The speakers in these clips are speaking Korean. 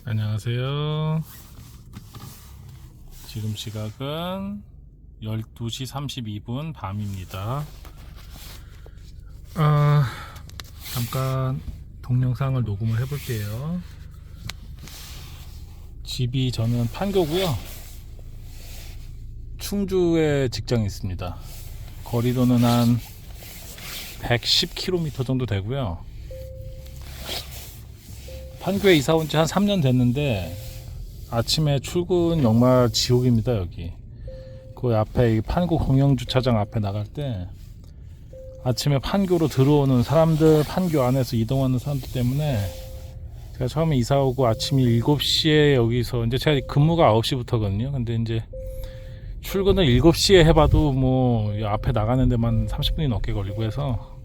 안녕하세요. 지금 시각은 12시 32분 밤입니다. 잠깐 동영상을 녹음을 해볼게요. 집이 저는 판교고요. 충주에 직장이 있습니다. 거리로는 한 110km 정도 되고요. 판교에 이사 온 지 한 3년 됐는데 아침에 출근 정말 지옥입니다. 여기 그 앞에 판교 공영주차장 앞에 나갈 때 아침에 판교로 들어오는 사람들, 판교 안에서 이동하는 사람들 때문에 제가 처음에 이사 오고 아침 7시에 여기서 이제 제가 근무가 9시부터거든요. 근데 이제 출근을 7시에 해봐도 뭐 앞에 나가는 데만 30분이 넘게 걸리고 해서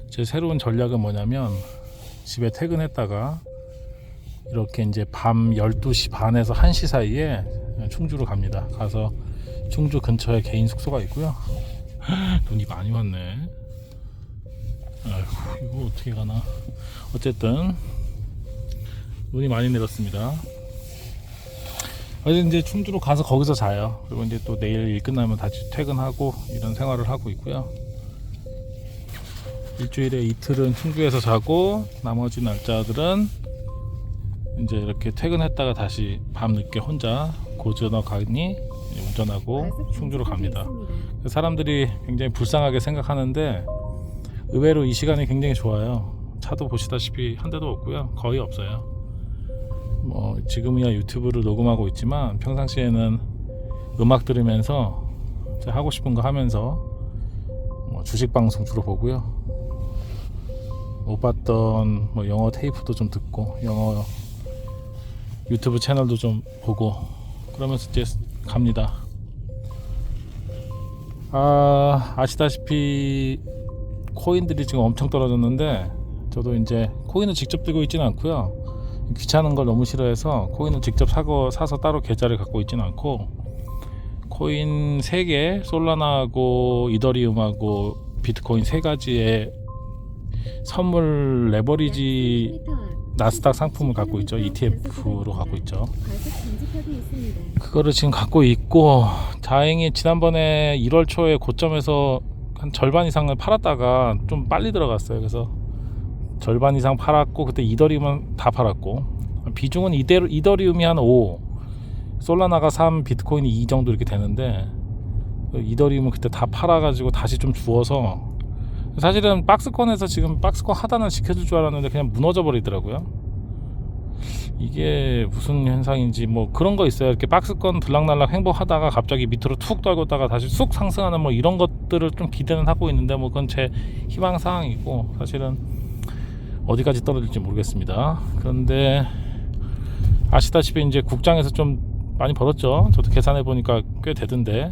제 새로운 전략은 뭐냐면 집에 퇴근했다가 이렇게 이제 밤 12시 반에서 1시 사이에 충주로 갑니다. 가서 충주 근처에 개인 숙소가 있고요. 돈이 많이 왔네. 아이고, 이거 어떻게 가나. 어쨌든 눈이 많이 내렸습니다. 어제 이제 충주로 가서 거기서 자요. 그리고 이제 또 내일 일 끝나면 다시 퇴근하고 이런 생활을 하고 있고요. 일주일에 이틀은 충주에서 자고 나머지 날짜들은 이제 이렇게 퇴근했다가 다시 밤늦게 혼자 고전어 가니 운전하고 충주로 갑니다. 사람들이 굉장히 불쌍하게 생각하는데 의외로 이 시간이 굉장히 좋아요. 차도 보시다시피 한 대도 없고요. 거의 없어요. 뭐 지금이야 유튜브를 녹음하고 있지만 평상시에는 음악 들으면서 하고 싶은 거 하면서 뭐 주식 방송 주로 보고요. 못 봤던 뭐 영어 테이프도 좀 듣고 영어 유튜브 채널도 좀 보고 그러면서 이제 갑니다. 아시다시피 코인들이 지금 엄청 떨어졌는데 저도 이제 코인을 직접 들고 있지는 않고요. 귀찮은 걸 너무 싫어해서 코인을 직접 사서 따로 계좌를 갖고 있지는 않고 코인 3개, 솔라나하고 이더리움하고 비트코인 3가지의 선물 레버리지 나스닥 상품을 갖고 있죠. ETF로 갖고 있죠. 그거를 지금 갖고 있고 다행히 지난번에 1월 초에 고점에서 한 절반 이상을 팔았다가 좀 빨리 들어갔어요. 그래서 절반 이상 팔았고 그때 이더리움은 다 팔았고 비중은 이더리움이 한 5, 솔라나가 3, 비트코인이 2 정도 이렇게 되는데 이더리움은 그때 다 팔아가지고 다시 좀 주워서 사실은 박스권에서 지금 박스권 하단을 지켜줄 줄 알았는데 그냥 무너져 버리더라고요. 이게 무슨 현상인지 뭐 그런 거 있어요. 이렇게 박스권 들락날락 행보하다가 갑자기 밑으로 툭 떨궜다가 다시 쑥 상승하는 뭐 이런 것들을 좀 기대는 하고 있는데 뭐 그건 제 희망사항이고 사실은 어디까지 떨어질지 모르겠습니다. 그런데 아시다시피 이제 국장에서 좀 많이 벌었죠. 저도 계산해 보니까 꽤 되던데.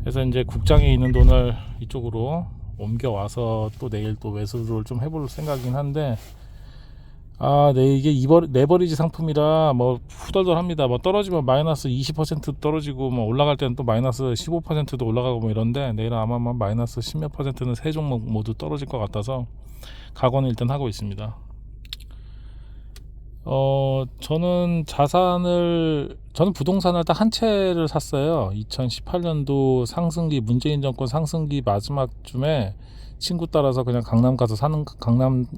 그래서 이제 국장에 있는 돈을 이쪽으로 옮겨와서 또 내일 또 매수를 좀 해볼 생각이긴 한데 네, 이게 레버리지 상품이라 뭐 후덜덜합니다. 뭐 떨어지면 마이너스 20% 떨어지고 뭐 올라갈 때는 또 마이너스 15%도 올라가고 뭐 이런데 내일은 아마 마이너스 10몇 %는 세 종목 모두 떨어질 것 같아서 각오는 일단 하고 있습니다. 저는 부동산을 딱 한 채를 샀어요. 2018년도 상승기, 문재인 정권 상승기 마지막쯤에 친구 따라서 그냥 강남 가서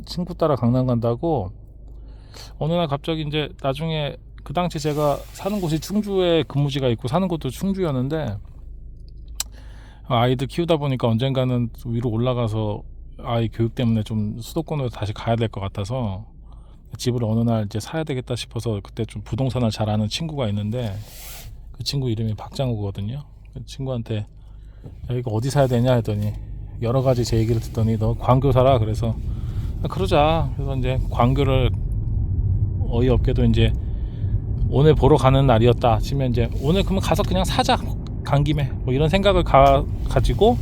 친구 따라 강남 간다고 어느 날 갑자기 이제 나중에 그 당시 제가 사는 곳이 충주에 근무지가 있고 사는 곳도 충주였는데 아이들 키우다 보니까 언젠가는 위로 올라가서 아이 교육 때문에 좀 수도권으로 다시 가야 될 것 같아서 집을 어느 날 이제 사야 되겠다 싶어서 그때 좀 부동산을 잘 아는 친구가 있는데 그 친구 이름이 박장우거든요. 그 친구한테 야, 이거 어디 사야 되냐 했더니 여러 가지 제 얘기를 듣더니 너 광교 사라 그래서 그러자. 그래서 이제 광교를 어이없게도 이제 오늘 보러 가는 날이었다 치면 이제 오늘 그러면 가서 그냥 사자 간 김에 뭐 이런 생각을 가지고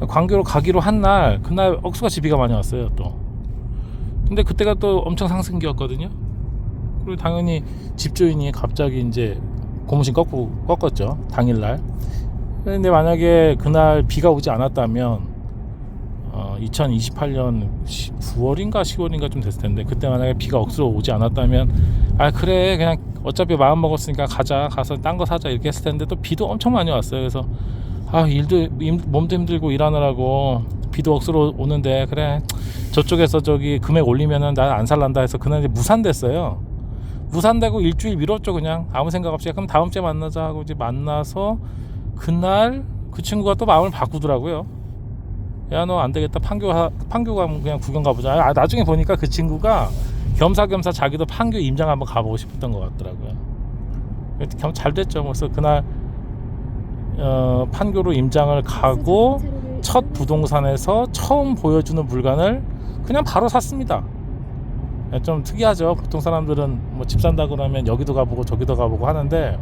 광교로 가기로 한 날 그날 억수같이 비가 많이 왔어요 또. 근데 그때가 또 엄청 상승기였거든요. 그리고 당연히 집주인이 갑자기 이제 고무신 꺾었죠 당일날. 근데 만약에 그날 비가 오지 않았다면 2028년 9월인가 10월인가 좀 됐을 텐데, 그때 만약에 비가 억수로 오지 않았다면 아 그래 그냥 어차피 마음 먹었으니까 가서 딴 거 사자 이렇게 했을 텐데, 또 비도 엄청 많이 왔어요. 그래서 몸도 힘들고 일하느라고 비도 억수로 오는데, 그래 저쪽에서 저기 금액 올리면은 난 안 살란다 해서 그날 이제 무산됐어요. 무산되고 일주일 미뤘죠. 그냥 아무 생각 없이 그럼 다음 주에 만나자 하고 이제 만나서, 그날 그 친구가 또 마음을 바꾸더라고요. 야 너 안 되겠다, 판교 가면 그냥 구경 가보자. 나중에 보니까 그 친구가 겸사겸사 자기도 판교 임장 한번 가보고 싶었던 것 같더라고요. 잘 됐죠. 그래서 그날 판교로 임장을 가고 첫 부동산에서 처음 보여주는 물건을 그냥 바로 샀습니다. 좀 특이하죠. 보통 사람들은 뭐 집 산다 그러면 여기도 가보고 저기도 가보고 하는데,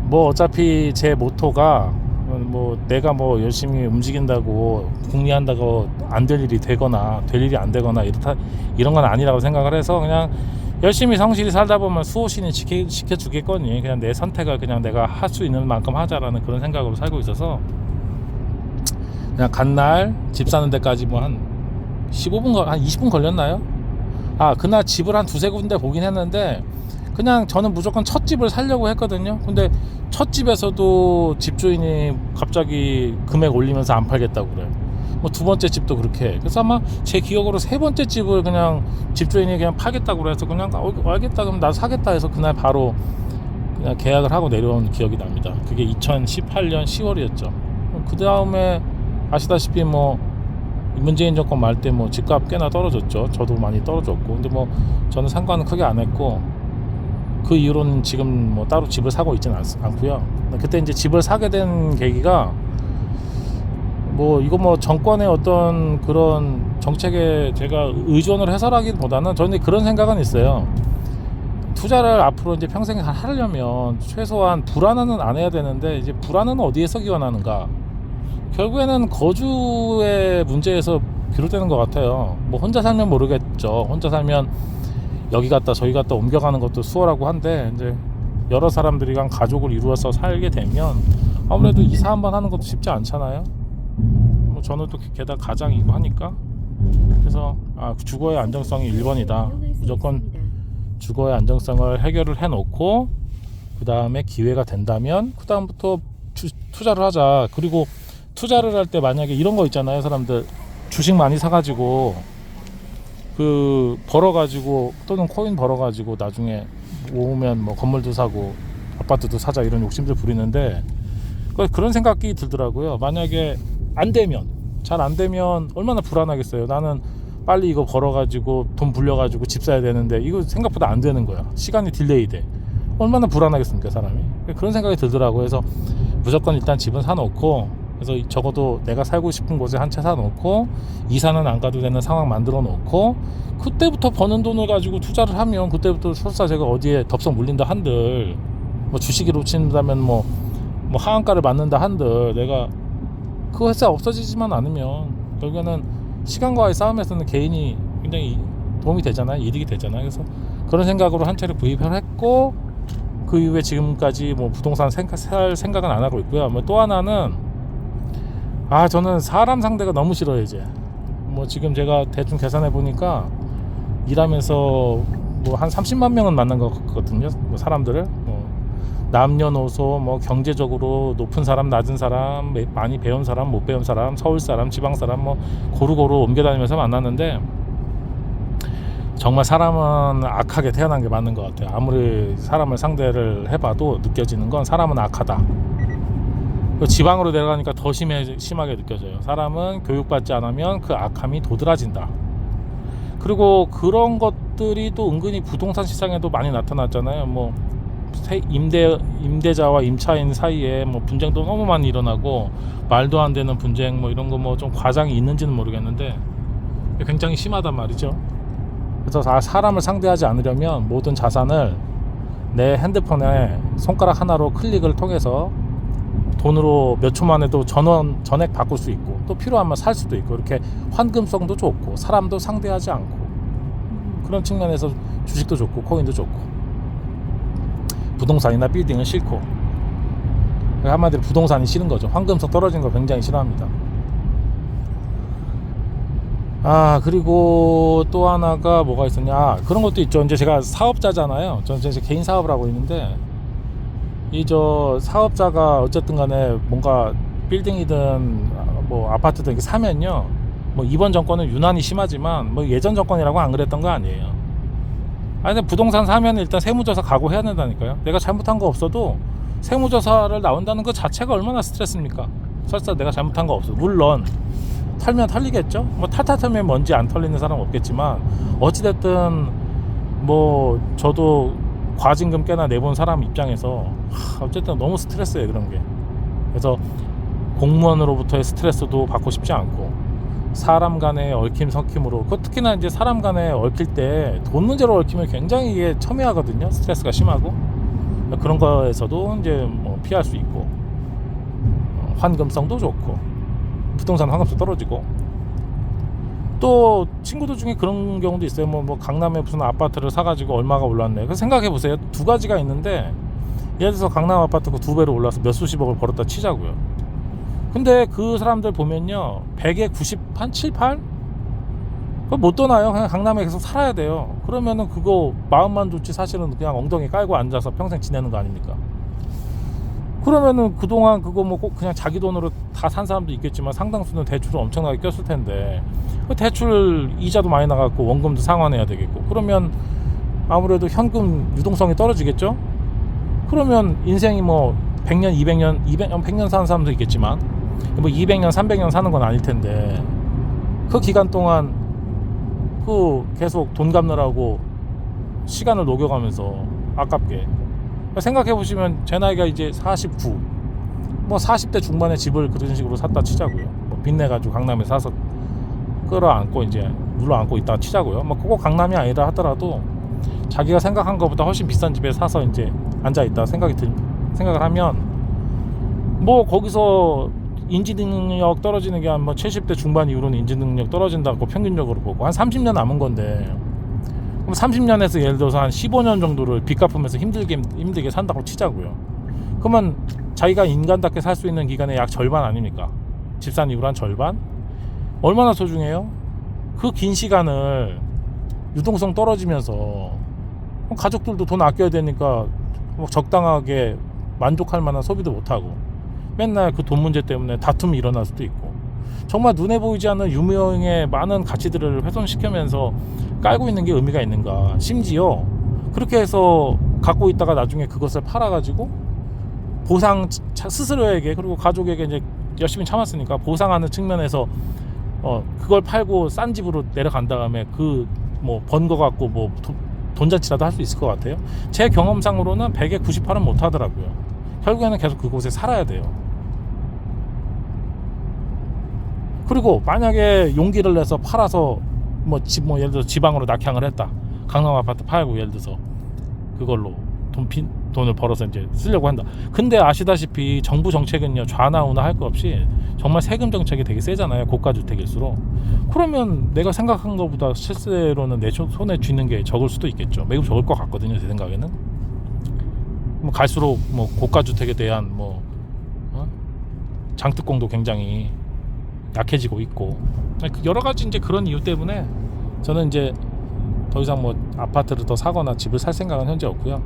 뭐 어차피 제 모토가 뭐 내가 뭐 열심히 움직인다고 궁리한다고 안 될 일이 되거나 될 일이 안 되거나 이런 건 아니라고 생각을 해서, 그냥 열심히 성실히 살다 보면 수호신이 지켜주겠거니, 그냥 내 선택을 그냥 내가 할 수 있는 만큼 하자라는 그런 생각으로 살고 있어서, 그냥 간날 집 사는 데까지 뭐 한 15분 한 20분 걸렸나요? 그날 집을 한 두세 군데 보긴 했는데, 그냥 저는 무조건 첫 집을 사려고 했거든요. 근데 첫 집에서도 집주인이 갑자기 금액 올리면서 안 팔겠다고 그래요. 뭐 두 번째 집도 그렇게. 그래서 아마 제 기억으로 세 번째 집을 그냥 집주인이 그냥 팔겠다고 그래서, 그냥 알겠다 그럼 나 사겠다 해서 그날 바로 그냥 계약을 하고 내려온 기억이 납니다. 그게 2018년 10월이었죠. 그 다음에 아시다시피 뭐 문재인 정권 말 때 뭐 집값 꽤나 떨어졌죠. 저도 많이 떨어졌고. 근데 뭐 저는 상관은 크게 안 했고, 그 이후로는 지금 뭐 따로 집을 사고 있지는 않고요. 그때 이제 집을 사게 된 계기가, 뭐 이거 뭐 정권의 어떤 그런 정책에 제가 의존을 해서라기보다는 저는 그런 생각은 있어요. 투자를 앞으로 이제 평생 하려면 최소한 불안은 안 해야 되는데, 이제 불안은 어디에서 기원하는가? 결국에는 거주의 문제에서 비롯되는 것 같아요. 뭐 혼자 살면 모르겠죠. 혼자 살면 여기 갔다 저기 갔다 옮겨가는 것도 수월하고 한데, 이제 여러 사람들이랑 가족을 이루어서 살게 되면 아무래도 이사 한번 하는 것도 쉽지 않잖아요. 뭐 저는 또 게다가 가장이고 하니까, 그래서 주거의 안정성이 1번이다. 무조건 주거의 안정성을 해결을 해놓고, 그 다음에 기회가 된다면 그 다음부터 투자를 하자. 그리고 투자를 할 때 만약에 이런 거 있잖아요. 사람들 주식 많이 사가지고 그 벌어가지고, 또는 코인 벌어가지고 나중에 모으면 뭐 건물도 사고 아파트도 사자 이런 욕심들 부리는데, 그런 생각이 들더라고요. 만약에 잘 안 되면 얼마나 불안하겠어요. 나는 빨리 이거 벌어가지고 돈 불려가지고 집 사야 되는데 이거 생각보다 안 되는 거야. 시간이 딜레이 돼. 얼마나 불안하겠습니까 사람이. 그런 생각이 들더라고요. 그래서 무조건 일단 집은 사놓고, 그래서 적어도 내가 살고 싶은 곳에 한 채 사놓고 이사는 안 가도 되는 상황 만들어 놓고, 그때부터 버는 돈을 가지고 투자를 하면, 그때부터 설사 제가 어디에 덥석 물린다 한들, 뭐 주식이 놓친다면 뭐 하한가를 맞는다 한들, 내가 그 회사 없어지지만 않으면 결국에는 시간과의 싸움에서는 개인이 굉장히 도움이 되잖아요. 이득이 되잖아요. 그래서 그런 생각으로 한 채를 구입을 했고, 그 이후에 지금까지 뭐 부동산 살 생각은 안 하고 있고요. 뭐 또 하나는, 저는 사람 상대가 너무 싫어요. 이제 뭐 지금 제가 대충 계산해 보니까 일하면서 뭐 한 30만 명은 만난 것 같거든요. 뭐 사람들을 남녀노소, 뭐 경제적으로 높은 사람, 낮은 사람, 많이 배운 사람, 못 배운 사람, 서울 사람, 지방 사람, 뭐 고루고루 옮겨다니면서 만났는데, 정말 사람은 악하게 태어난 게 맞는 것 같아요. 아무리 사람을 상대를 해봐도 느껴지는 건 사람은 악하다. 지방으로 내려가니까 더 심하게 느껴져요. 사람은 교육받지 않으면 그 악함이 도드라진다. 그리고 그런 것들이 또 은근히 부동산 시장에도 많이 나타났잖아요. 뭐 임대자와 임차인 사이에 뭐 분쟁도 너무 많이 일어나고, 말도 안 되는 분쟁 뭐 이런 거 뭐 좀 과장이 있는지는 모르겠는데 굉장히 심하단 말이죠. 그래서 사람을 상대하지 않으려면 모든 자산을 내 핸드폰에 손가락 하나로 클릭을 통해서 돈으로 몇 초 만에도 전액 바꿀 수 있고, 또 필요하면 살 수도 있고, 이렇게 환금성도 좋고 사람도 상대하지 않고, 그런 측면에서 주식도 좋고 코인도 좋고, 부동산이나 빌딩은 싫고, 한마디로 부동산이 싫은 거죠. 환금성 떨어진 거 굉장히 싫어합니다. 그리고 또 하나가 뭐가 있었냐. 그런 것도 있죠. 이제 제가 사업자잖아요. 저는 이제 개인 사업을 하고 있는데, 저 사업자가 어쨌든 간에 뭔가 빌딩이든 뭐 아파트든 이렇게 사면요, 뭐 이번 정권은 유난히 심하지만 뭐 예전 정권이라고 안 그랬던 거 아니에요. 근데 부동산 사면 일단 세무조사 각오해야 된다니까요. 내가 잘못한 거 없어도 세무조사를 나온다는 것 자체가 얼마나 스트레스입니까? 설사 내가 잘못한 거 없어, 물론 털면 털리겠죠. 뭐 탈탈 털면 먼지 안 털리는 사람은 없겠지만, 어찌됐든 뭐 저도 과징금 꽤나 내본 사람 입장에서 어쨌든 너무 스트레스예요, 그런 게. 그래서 공무원으로부터의 스트레스도 받고 싶지 않고, 사람 간의 얽힘 섞임으로, 특히나 이제 사람 간에 얽힐 때 돈 문제로 얽히면 굉장히 이게 첨예하거든요. 스트레스가 심하고. 그런 거에서도 이제 뭐 피할 수 있고, 환금성도 좋고, 부동산 환급도 떨어지고. 또 친구들 중에 그런 경우도 있어요. 뭐 강남에 무슨 아파트를 사가지고 얼마가 올랐네. 그래서 생각해 보세요. 두 가지가 있는데, 예를 들어서 강남 아파트가 2배로 올라서 몇 수십억을 벌었다 치자고요. 근데 그 사람들 보면요, 100에 90, 한 7, 8? 그거 못 떠나요. 그냥 강남에 계속 살아야 돼요. 그러면은 그거 마음만 좋지 사실은 그냥 엉덩이 깔고 앉아서 평생 지내는 거 아닙니까? 그러면은 그동안 그거 뭐 꼭 그냥 자기 돈으로 다 산 사람도 있겠지만, 상당수는 대출을 엄청나게 꼈을 텐데, 그 대출 이자도 많이 나갔고 원금도 상환해야 되겠고, 그러면 아무래도 현금 유동성이 떨어지겠죠. 그러면 인생이 뭐 100년, 200년, 100년 사는 사람도 있겠지만, 뭐 200년, 300년 사는 건 아닐 텐데, 그 기간 동안 그 계속 돈 갚느라고 시간을 녹여가면서 아깝게. 생각해 보시면 제 나이가 이제 49, 뭐 40대 중반에 집을 그런 식으로 샀다 치자고요. 뭐 빚내가지고 강남에 사서 끌어안고 이제 눌러안고 있다 치자고요. 뭐 그거 강남이 아니라 하더라도 자기가 생각한 것보다 훨씬 비싼 집에 사서 이제 앉아 있다 생각을 하면, 뭐 거기서 인지 능력 떨어지는 게 한 뭐 70대 중반 이후로는 인지 능력 떨어진다고 평균적으로 보고, 한 30년 남은 건데, 그럼 30년에서 예를 들어서 한 15년 정도를 빚 갚으면서 힘들게 산다고 치자고요. 그러면 자기가 인간답게 살 수 있는 기간의 약 절반 아닙니까? 집 산 이후로 한 절반? 얼마나 소중해요? 그 긴 시간을 유동성 떨어지면서 가족들도 돈 아껴야 되니까 적당하게 만족할 만한 소비도 못하고, 맨날 그 돈 문제 때문에 다툼이 일어날 수도 있고, 정말 눈에 보이지 않는 유명의 많은 가치들을 훼손시키면서 깔고 있는 게 의미가 있는가. 심지어 그렇게 해서 갖고 있다가 나중에 그것을 팔아가지고 보상, 스스로에게 그리고 가족에게 이제 열심히 참았으니까 보상하는 측면에서 그걸 팔고 싼 집으로 내려간 다음에 그 뭐 번 거 갖고 뭐 돈잔치라도 할 수 있을 것 같아요. 제 경험상으로는 100에 98은 못 하더라고요. 결국에는 계속 그곳에 살아야 돼요. 그리고 만약에 용기를 내서 팔아서 뭐 예를 들어서 지방으로 낙향을 했다. 강남 아파트 팔고 예를 들어서 그걸로 돈을 벌어서 이제 쓰려고 한다. 근데 아시다시피 정부 정책은요, 좌나 우나 할 거 없이 정말 세금 정책이 되게 세잖아요. 고가 주택일수록. 그러면 내가 생각한 것보다 실제로는 내 손에 쥐는 게 적을 수도 있겠죠. 매우 적을 것 같거든요, 제 생각에는. 뭐 갈수록 뭐 고가 주택에 대한 뭐 장특공도 굉장히 약해지고 있고, 여러 가지 이제 그런 이유 때문에 저는 이제 더 이상 뭐 아파트를 더 사거나 집을 살 생각은 현재 없고요.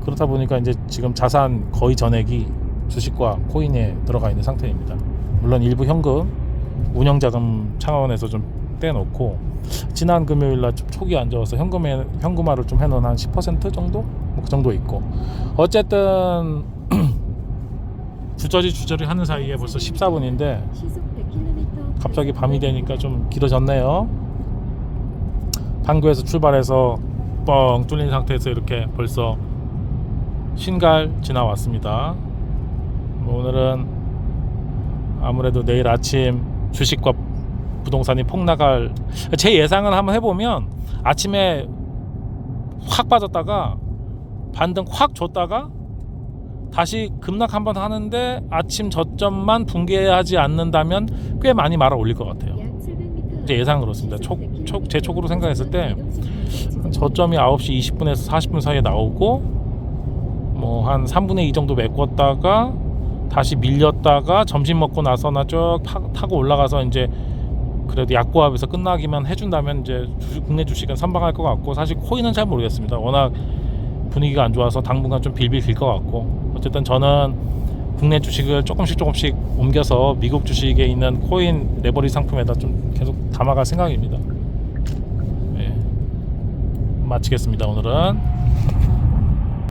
그렇다 보니까 이제 지금 자산 거의 전액이 주식과 코인에 들어가 있는 상태입니다. 물론 일부 현금, 운영자금 차원에서 좀 떼놓고, 지난 금요일날 좀 촉이 안 좋아서 현금화를 좀 해놓은 한 10% 정도? 뭐 그 정도 있고, 어쨌든 주저리 하는 사이에 벌써 14분인데 갑자기 밤이 되니까 좀 길어졌네요. 판교에서 출발해서 뻥 뚫린 상태에서 이렇게 벌써 신갈 지나왔습니다. 오늘은 아무래도 내일 아침 주식과 부동산이 폭락할, 제 예상을 한번 해보면 아침에 확 빠졌다가 반등 확 줬다가 다시 급락 한번 하는데, 아침 저점만 붕괴하지 않는다면 꽤 많이 말아 올릴 것 같아요. 제 예상 그렇습니다. 제 촉으로 생각했을 때 저점이 9시 20분에서 40분 사이에 나오고, 뭐 한 3분의 2 정도 메꿨다가 다시 밀렸다가 점심 먹고 나서나 쭉 타고 올라가서 이제 그래도 약보합에서 끝나기만 해준다면 이제 국내 주식은 선방할 것 같고, 사실 코인은 잘 모르겠습니다. 워낙 분위기가 안 좋아서 당분간 좀 빌빌 빌 것 같고, 어쨌든 저는 국내 주식을 조금씩 옮겨서 미국 주식에 있는 코인 레버리 상품에다 좀 계속 담아갈 생각입니다. 예. 마치겠습니다. 오늘은.